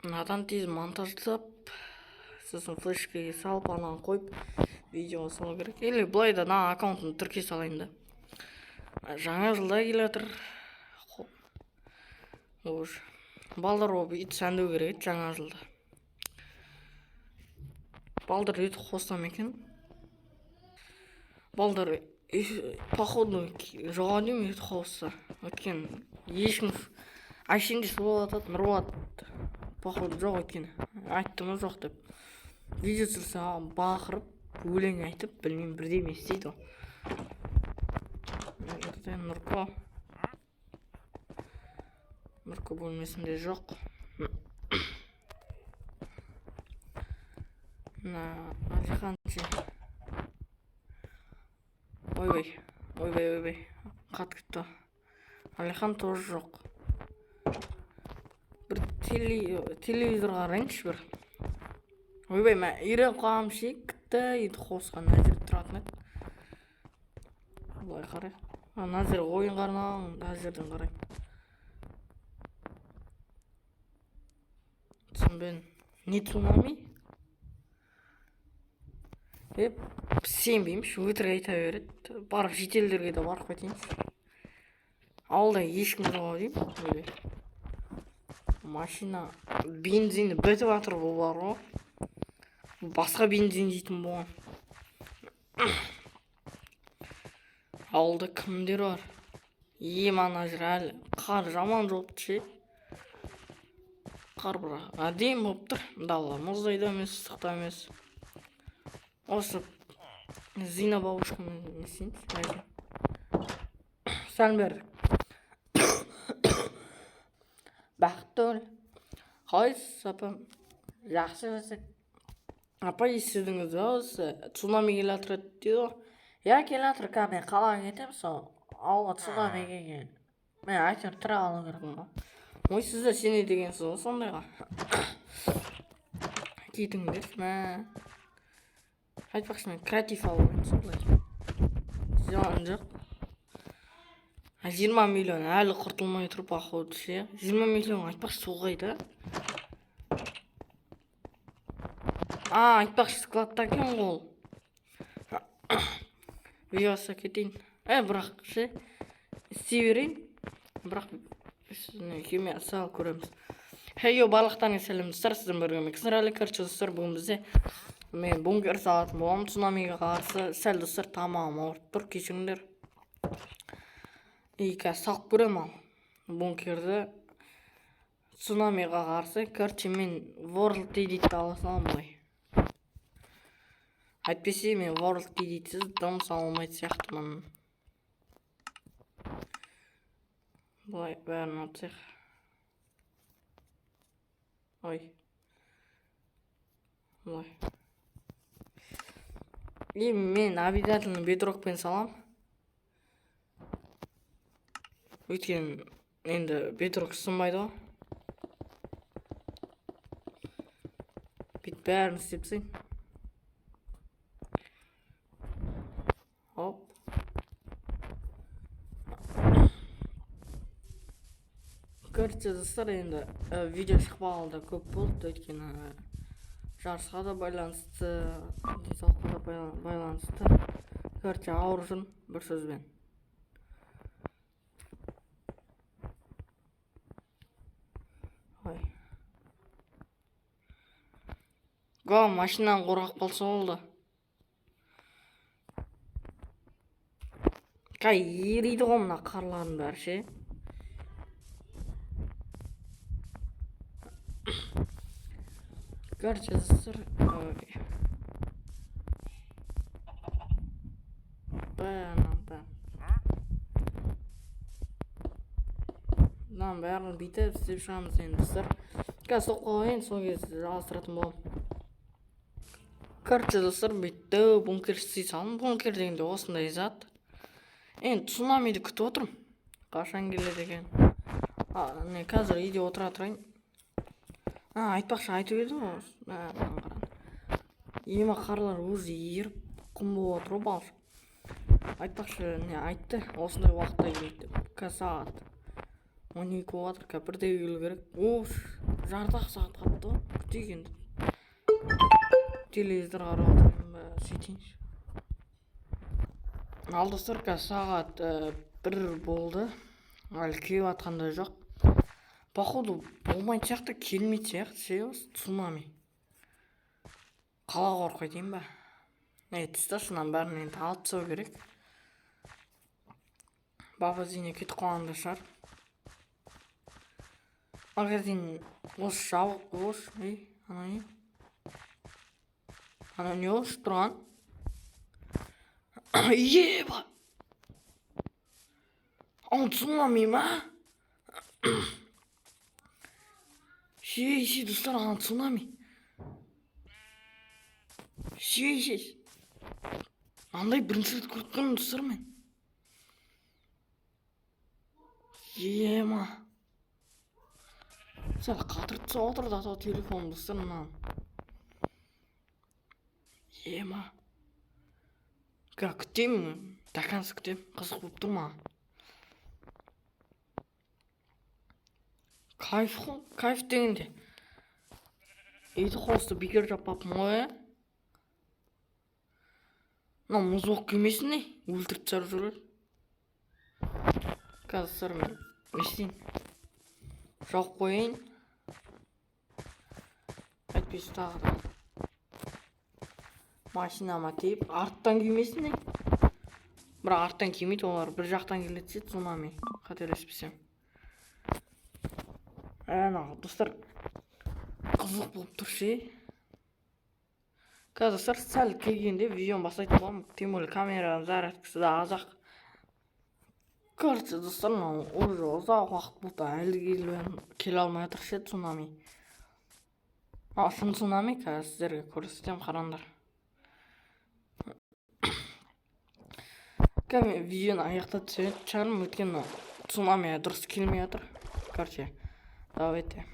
надан тез монтаждап сосын флешкаға салып ананы қойып видеоға салу керек. Или былай да мына аккаунтымды тіркей салайын да. Жаңа жылда келе жатыр. Балдар болып ит сәндеу керек жаңа жылда. Балдар ит қоссам екен. Балдар походу жоға деймін ит қосса. Өткен ешкім әшейінде сылып атады, Нұрболат походу жоқ өткен. Айтты ма жоқ деп. Видео түсірсе бақырып, өлең айтып, білмеймін бірдеме істейді. Нұрко бөлмесінде жоқ. Алихан ше. Ойбай. Қат кетті. Алихан тоже жоқ. Бір телевизор қарайыншы бір. Ойбай, мен үйрен қоғам шекті еді қосқан Назир тұратын еді. Бұлай қарай. Назир ойын қарнауын Назирден қарай. Түсінбен. Не цунами? Сенбеймін, өтірік айта береді. Барып шетелдерге де барып кетейінші. Ауылда ешкім жоқ деймін. Машина бензині бітіп жатыр бұл бар ғой. Басқа бензин дейтін болған. Ауылда кімдер бар? Ана жер әлі қар жаман жауыпты ше. Қар бірақ әдемі болып тұр. Дала мұздай да емес, ыстық та емес. Осы Зина бабушкамен не істейміз? Сәлем бердік. Бақытты өл. Қалайсыз, апам? Жақсы жасақ. Апа, естідіңіз ба осы цунами келе жатыр дейді ғой. Я келе жатыр, мен қалаға кетемін, сол ауылға цунами келген. Мен әйтеуір тұра қалу керекпін ғой. Ой, сіз де сене дегенсіз ғой сондайға. Кетіңдер ме? Айтпақшы, мен креатив алуын солай. Жауын жоқ. 20 миллион әлі құртылмай тұр походу ше. 20 миллион айтпақшы соғайды. Айтпақшы складта екен ғой. Видеосы кетейін. Бірақ ше. Істей берейін. Бірақ кеме сал көреміз. Хейо, барлықтарыңа сәлем достар, сізден бірге Ксенрали Карчы достар. Бүгін бізде мен бункер салатын боламын. Цунамиға қарсы сәл достар тамағым ауырып тұр, кешіріңдер. Қазір салып көрем ал. Бункерді цунамиға қарсы. Короче, мен World Edit аласам бұлай. Әйтпесе мен World Editсіз дым салмайды сияқтымын. Бұлай бәрін атсақ. Ой. Бұлай. Мен обязательно бедрокпен салам. Өйткені енді бедрок сынбайды ғой. Бүйтіп бәрін істепсең. Оп. Короче, достар, енді видео шықпағалы да көп болды. Өйткені жарысқа да байланысты, денсаулыққа да байланысты. Короче, ауыр жүрмін бір сөзбен. Машинаны қорғақ болса болды. Ериді ғой мына қарлардың бәрі ше. Короче, сыр. Бәрін бүйтіп істеп шығамыз енді сыр. Қазір соқ қойын, сол кезде жалғастыратын боламын. Короче, достар, бүйтті бункер істей салым. Бункер дегенде осындай зат. Енді цунамиді күтіп отырмын. Қашан келеді екен. Қазір үйде отыра тұрайын. Айтпақшы айтып еді ғой. Ема қарлар өзі еріп құм болып отыр ғой. Айтпақшы айтты. Осындай уақытта келеді деп. Сағат 12 болып жатыр. Бірде келу керек. жарты ақ сағат қалыпты ғой, күтейік енді. Телевизор қарап отырмын ба, сөйтейінші. Ал достар, қазір сағат 1 болды. Әлі келіп жатқандай жоқ. Походу болмайтын сияқты, келмейтін сияқты, себебі цунами. Қалаға барып қайтайын ба? Тасташы, мынаның бәрін енді алып тастау керек. Баба Зине кетіп қалғанда шығар. Магазин осы жабық, осы, анау не? Анау не осы тұрған? Еба! Цунами ма? Шей, достар, цунами. Шей. Андай бірінші рет көріп тұрмын, достар, мен. Ема. Сәл қатырып тұса отырды атау телефон, достар, мынаған. Ема. Күтемін, дакансы күтемін, қызық болып тұр ма? Кайф дегенде. Еді қосты бекер жаппаппын ғой, Мынау мұз болып келмесін не? Өлтіріп тастап жүрер. Қазір мен не істейін? Жауып қояйын. Әйтпесе тағы да машинама тиіп, арттан келмесін не? Бірақ арттан келмейді, олар бір жақтан келеді, цунами. Қателеспесем. Достар, қызық болып тұр ше. Қазір сәл келгенде видеоны бастайтын боламын. Тем более камераның зарядкасы да азақ. Короче, достар, уже ұзақ уақыт болды, әлі келе алмай жатыр ше цунами. Шын цунами, қазір сіздерге көрсетемін, қараңдар. Қазір видеоны аяқтап түсетін шығармын, өйткені цунами дұрыс келмей жатыр. Короче, давайте.